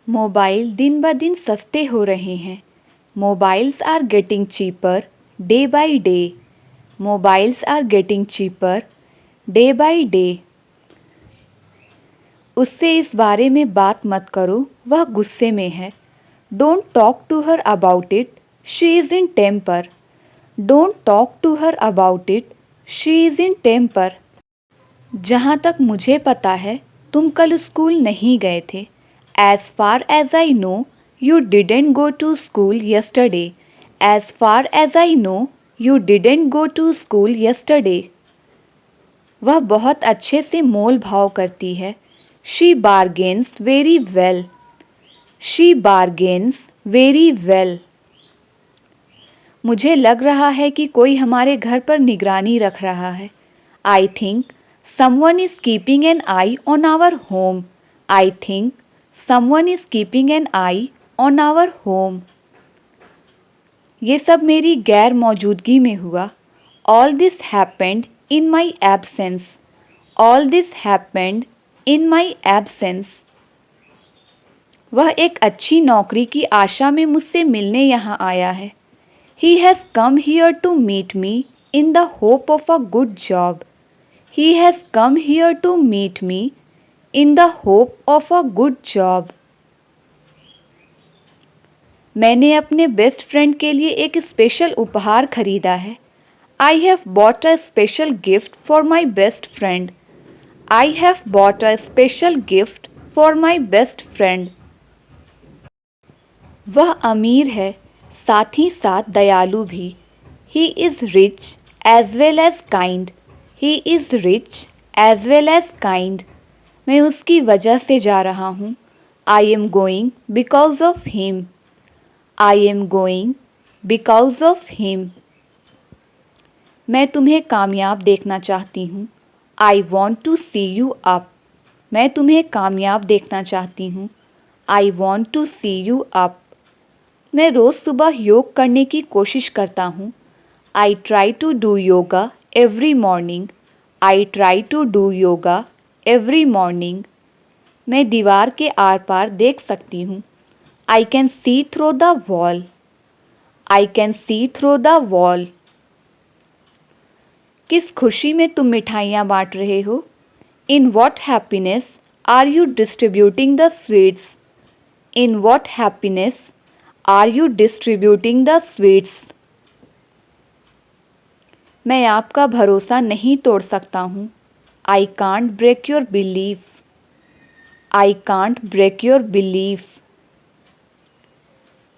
Mobile दिन ब दिन सस्ते हो रहे हैं। Mobiles are getting cheaper day by day. Mobiles are getting cheaper day by day. उससे इस बारे में बात मत करो, वह गुस्से में है। Don't talk to her about it, she is in temper. Don't talk to her about it, she is in temper. जहाँ तक मुझे पता है तुम कल स्कूल नहीं गए थे। As far as I know, you didn't go to school yesterday. As far as I know, you didn't go to school yesterday. वह बहुत अच्छे से मोल भाव करती है। She bargains very well. She bargains very well. मुझे लग रहा है कि कोई हमारे घर पर निगरानी रख रहा है। I think someone is keeping an eye on our home. I think someone is keeping an eye on our home. ये सब मेरी गैर मौजूदगी में हुआ। All this happened in my absence. All this happened in my absence. वह एक अच्छी नौकरी की आशा में मुझसे मिलने यहाँ आया है। He has come here to meet me in the hope of a good job. He has come here to meet me in the hope of a good job. मैंने अपने बेस्ट फ्रेंड के लिए एक स्पेशल उपहार खरीदा है। I have bought a special gift for my best friend. I have bought a special gift for my best friend. वह अमीर है, साथ ही साथ दयालु भी। He is rich as well as kind. He is rich as well as kind. मैं उसकी वजह से जा रहा हूँ। I am going because of him. I am going because of him. मैं तुम्हें कामयाब देखना चाहती हूँ। I want to see you up. मैं तुम्हें कामयाब देखना चाहती हूँ। I want to see you up. मैं रोज़ सुबह योग करने की कोशिश करता हूँ। I try to do yoga every morning. I try to do yoga every morning. मैं दीवार के आर पार देख सकती हूँ। I can see through the wall. I can see through the wall. किस खुशी में तुम मिठाइयाँ बांट रहे हो? In what happiness are you distributing the sweets? In what happiness are you distributing the sweets? मैं आपका भरोसा नहीं तोड़ सकता हूँ। I can't break your belief. I can't break your belief.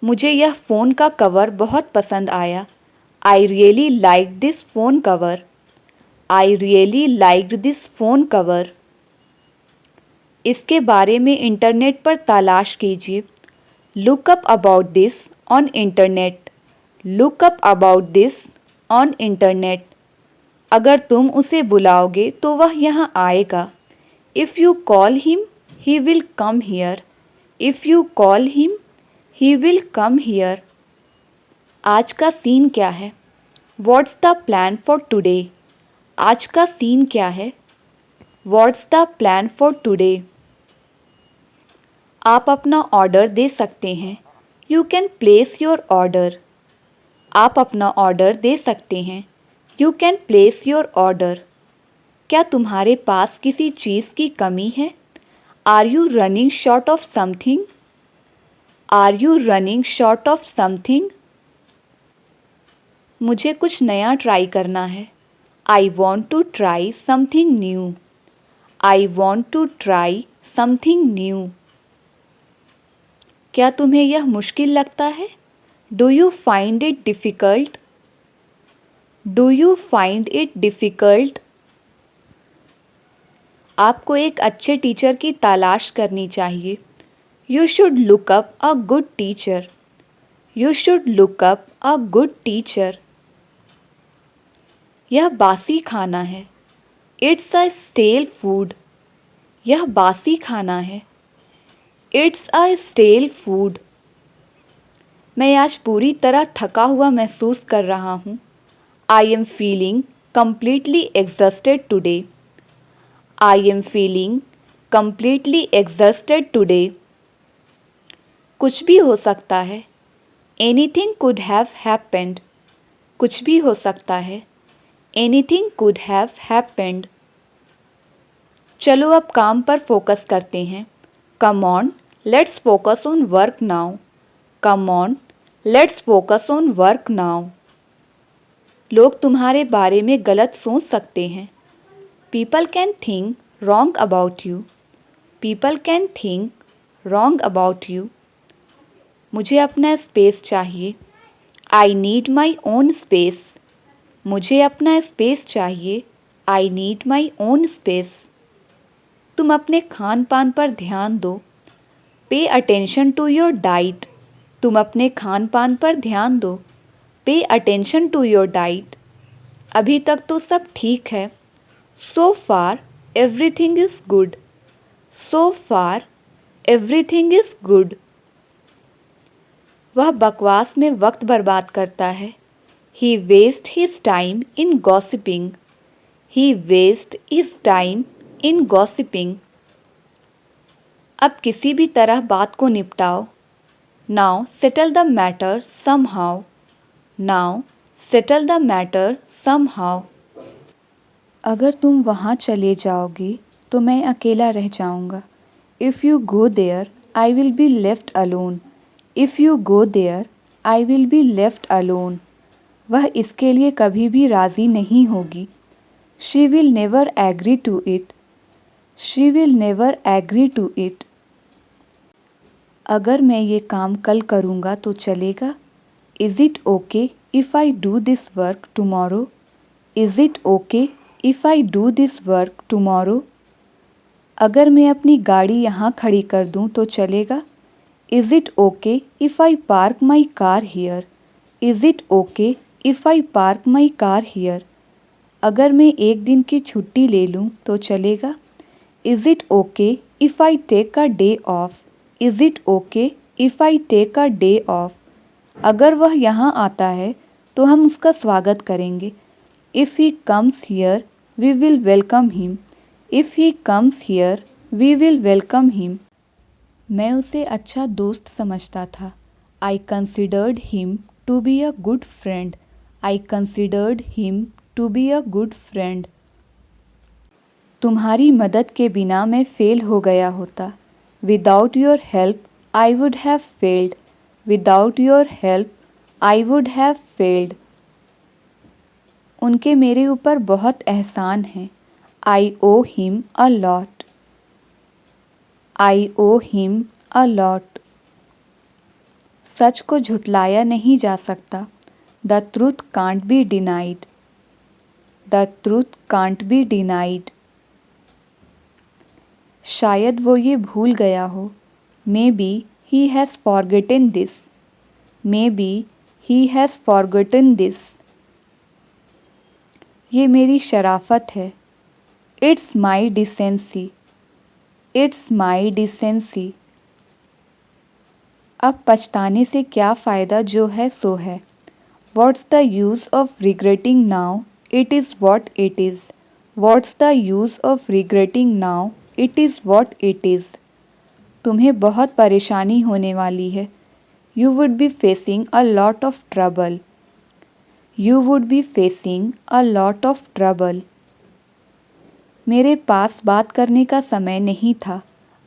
मुझे यह फ़ोन का कवर बहुत पसंद आया। I really liked this phone cover. I really liked this phone cover. इसके बारे में इंटरनेट पर तलाश कीजिए। Look up about this on internet. Look up about this on internet. अगर तुम उसे बुलाओगे तो वह यहाँ आएगा। If you call him, he will come here. If you call him, he will come here. आज का सीन क्या है? What's the plan for today? आज का सीन क्या है? What's the plan for today? आप अपना ऑर्डर दे सकते हैं। You can place your order. आप अपना ऑर्डर दे सकते हैं। You can place your order. क्या तुम्हारे पास किसी चीज़ की कमी है? Are you running short of something? Are you running short of something? मुझे कुछ नया ट्राई करना है। I want to try something new. I want to try something new. क्या तुम्हें यह मुश्किल लगता है? Do you find it difficult? Do you find it difficult? आपको एक अच्छे टीचर की तलाश करनी चाहिए। You should look up a good teacher. You should look up a good teacher. यह बासी खाना है। It's a stale food. यह बासी खाना है। It's a stale food. मैं आज पूरी तरह थका हुआ महसूस कर रहा हूँ। I am feeling completely exhausted today. I am feeling completely exhausted today. कुछ भी हो सकता है। Anything could have happened. कुछ भी हो सकता है। Anything could have happened. चलो अब काम पर फोकस करते हैं। Come on, let's focus on work now. Come on, let's focus on work now. लोग तुम्हारे बारे में गलत सोच सकते हैं। People can think wrong about you. People can think wrong about you. मुझे अपना स्पेस चाहिए। I need my own space. मुझे अपना स्पेस चाहिए। I need my own space. तुम अपने खान पान पर ध्यान दो। Pay attention to your diet. तुम अपने खान पान पर ध्यान दो। Pay attention to your diet. अभी तक तो सब ठीक है। So far everything is good. So far everything is good. वह बकवास में वक्त बर्बाद करता है। He waste his time in gossiping. He waste his time in gossiping. अब किसी भी तरह बात को निपटाओ। Now settle the matter somehow. Now settle the matter somehow. अगर तुम वहाँ चले जाओगे तो मैं अकेला रह जाऊँगा। If you go there I will be left alone. If you go there I will be left alone. वह इसके लिए कभी भी राज़ी नहीं होगी। She will never agree to it. She will never agree to it. अगर मैं ये काम कल करूँगा तो चलेगा? Is it okay if I do this work tomorrow? Is it okay if I do this work tomorrow? अगर मैं अपनी गाड़ी यहाँ खड़ी कर दूँ तो चलेगा? Is it okay if I park my car here? Is it okay if I park my car here? अगर मैं एक दिन की छुट्टी ले लूँ तो चलेगा? Is it okay if I take a day off? Is it okay if I take a day off? अगर वह यहाँ आता है तो हम उसका स्वागत करेंगे। If he comes here we will welcome him. If he comes here we will welcome him. मैं उसे अच्छा दोस्त समझता था। I considered him to be a good friend. I considered him to be a good friend. तुम्हारी मदद के बिना मैं फेल हो गया होता। Without your help I would have failed. Without your help I would have failed. उनके मेरे ऊपर बहुत एहसान है। I owe him a lot. I owe him a lot. सच को झुटलाया नहीं जा सकता। The truth can't be denied. The truth can't be denied. शायद वो ये भूल गया हो। Maybe he has forgotten this. Maybe he has forgotten this. ये मेरी शराफत है। It's my decency. It's my decency. अब पछताने से क्या फ़ायदा, जो है सो है। What's the use of regretting now, it is what it is. What's the use of regretting now, it is what it is. तुम्हें बहुत परेशानी होने वाली है। You would be facing a lot of trouble. You would be facing a lot of trouble. मेरे पास बात करने का समय नहीं था।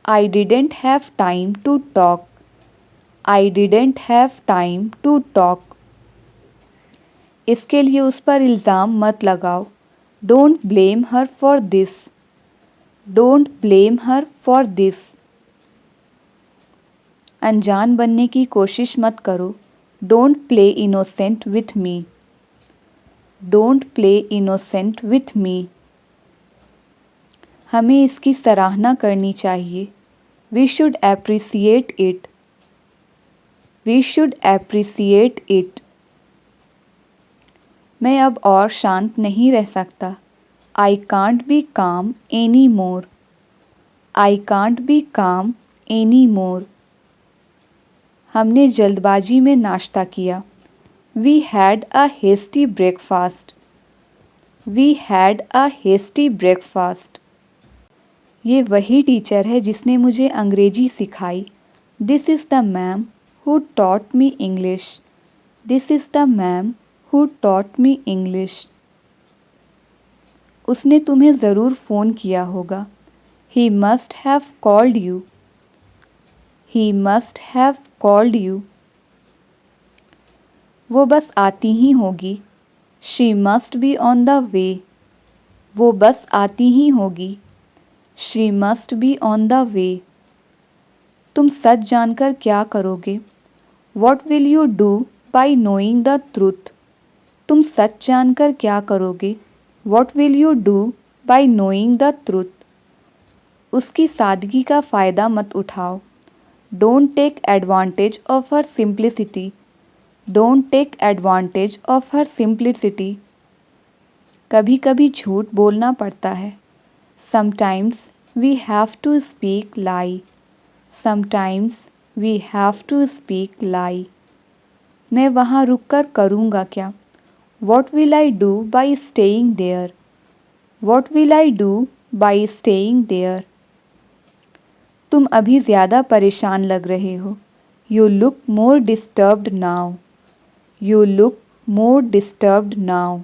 I didn't have time to talk. I didn't have time to talk. इसके लिए उस पर इल्ज़ाम मत लगाओ। Don't blame her for this. Don't blame her for this. अनजान बनने की कोशिश मत करो। Don't play innocent with me. Don't play innocent with me. हमें इसकी सराहना करनी चाहिए। We should appreciate it. We should appreciate it. मैं अब और शांत नहीं रह सकता। I can't be calm any more. I can't be calm any more. हमने जल्दबाजी में नाश्ता किया। We had a hasty breakfast. We had a hasty breakfast. ये वही टीचर है जिसने मुझे अंग्रेजी सिखाई। This is the ma'am who taught me English. This is the ma'am who taught me English. उसने तुम्हें ज़रूर फ़ोन किया होगा। He must have called you. He must have called you. वो बस आती ही होगी। She must be on the way. वो बस आती ही होगी। She must be on the way. तुम सच जानकर क्या करोगे? What will you do by knowing the truth. तुम सच जानकर क्या करोगे? What will you do by knowing the truth. उसकी सादगी का फ़ायदा मत उठाओ। Don't take advantage of her simplicity. Don't take advantage of her simplicity. कभी कभी झूठ बोलना पड़ता है। Sometimes we have to speak lie. Sometimes we have to speak lie. मैं वहाँ रुक कर करूँगा क्या? What will I do by staying there. What will I do by staying there. तुम अभी ज़्यादा परेशान लग रहे हो। You look more disturbed now. You look more disturbed now.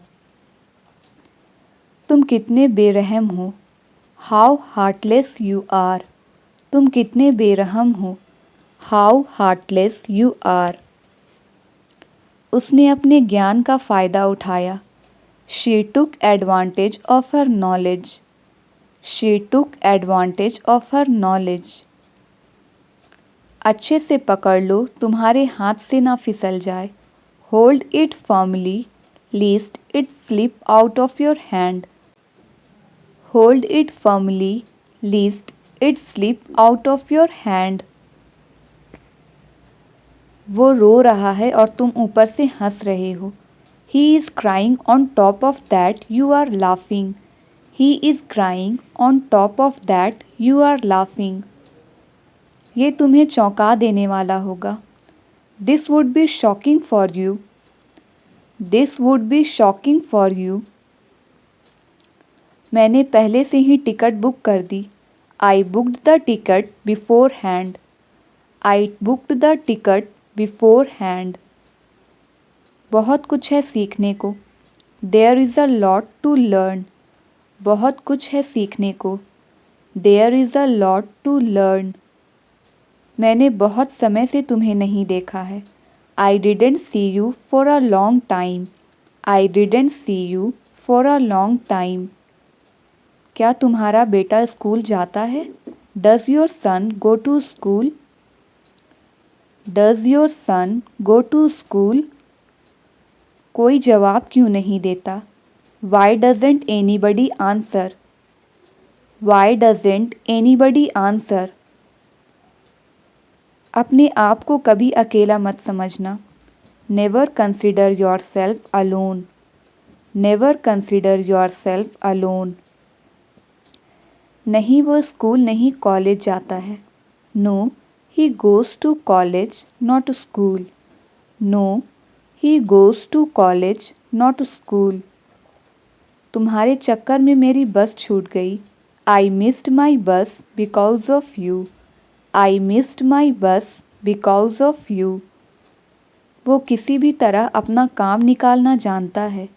तुम कितने बेरहम हो। How heartless you are. तुम कितने बेरहम हो। How heartless you are. उसने अपने ज्ञान का फ़ायदा उठाया। She took advantage of her knowledge. She took advantage of her knowledge. अच्छे से पकड़ लो, तुम्हारे हाथ से ना फिसल जाए। Hold it firmly least it slip out of your hand. Hold it firmly least it slip out of your hand. वो रो रहा है और तुम ऊपर से हंस रहे हो। He is crying on top of that you are laughing. He is crying on top of that you are laughing. ये तुम्हें चौंका देने वाला होगा। This would be shocking for you. This would be shocking for you. मैंने पहले से ही ticket book कर दी। I booked the ticket beforehand. I booked the ticket beforehand. बहुत कुछ है सीखने को। There is a lot to learn. बहुत कुछ है सीखने को। There is a lot to learn. मैंने बहुत समय से तुम्हें नहीं देखा है। I didn't see you for a long time. I didn't see you for a long time. क्या तुम्हारा बेटा स्कूल जाता है? Does your son go to school? Does your son go to school? कोई जवाब क्यों नहीं देता? Why doesn't anybody answer? Why doesn't anybody answer? अपने आप को कभी अकेला मत समझना। Never consider yourself alone. Never consider yourself alone. नहीं, वो स्कूल नहीं कॉलेज जाता है। No, he goes to college, not school. No, he goes to college, not school. तुम्हारे चक्कर में मेरी बस छूट गई। I missed my bus because of you. I missed my bus because of you. वो किसी भी तरह अपना काम निकालना जानता है।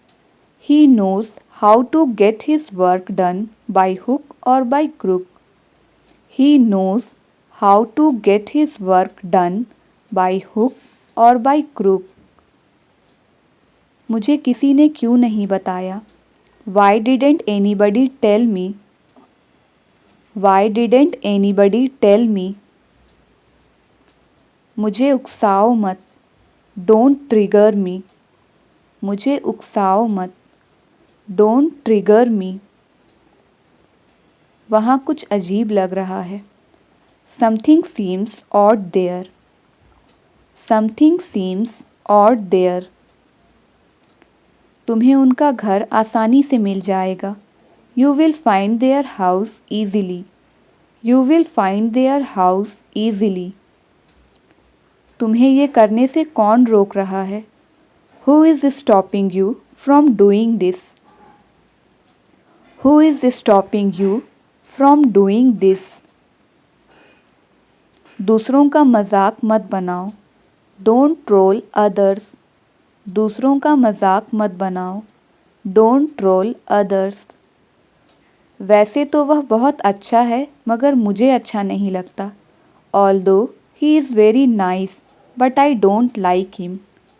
He knows how to get his work done by hook or by crook. He knows how to get his work done by hook or by crook. मुझे किसी ने क्यों नहीं बताया? Why didn't anybody tell me? Why didn't anybody tell me? मुझे उकसाओ मत। Don't trigger me. मुझे उकसाओ मत। Don't trigger me. वहाँ कुछ अजीब लग रहा है। Something seems odd there. Something seems odd there. तुम्हें उनका घर आसानी से मिल जाएगा। You will find their house easily. You will find their house easily. तुम्हें ये करने से कौन रोक रहा है? Who is stopping you from doing this? Who is stopping you from doing this? दूसरों का मजाक मत बनाओ। Don't troll others. दूसरों का मजाक मत बनाओ। Don't troll others. वैसे तो वह बहुत अच्छा है मगर मुझे अच्छा नहीं लगता। Although he is very nice but I don't like him.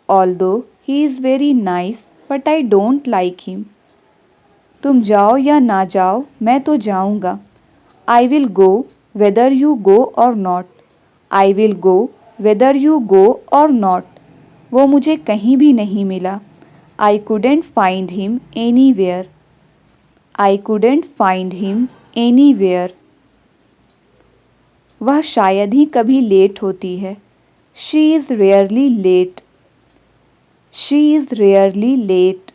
Although he is very nice but I don't like him. तुम जाओ या ना जाओ मैं तो जाऊँगा। I will go whether you go or not. I will go whether you go or not. वो मुझे कहीं भी नहीं मिला। आई couldn't find him anywhere. I couldn't find him anywhere. वह शायद ही कभी लेट होती है। She is rarely late. She is rarely late.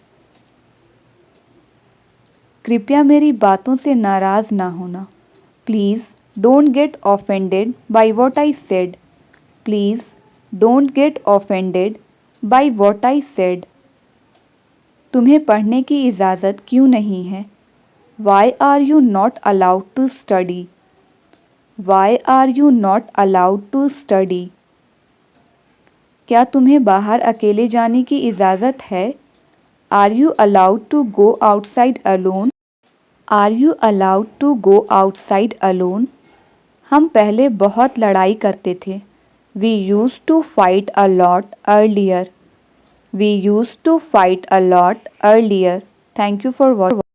कृपया मेरी बातों से नाराज़ ना होना। Please don't get offended by what I said. Please don't get offended by what I said. तुम्हें पढ़ने की इजाज़त क्यों नहीं है? Why are you not allowed to study? Why are you not allowed to study? क्या तुम्हें बाहर अकेले जाने की इजाज़त है? Are you allowed to go outside alone? Are you allowed to go outside alone? हम पहले बहुत लड़ाई करते थे। We used to fight a lot earlier. We used to fight a lot earlier. Thank you for watching.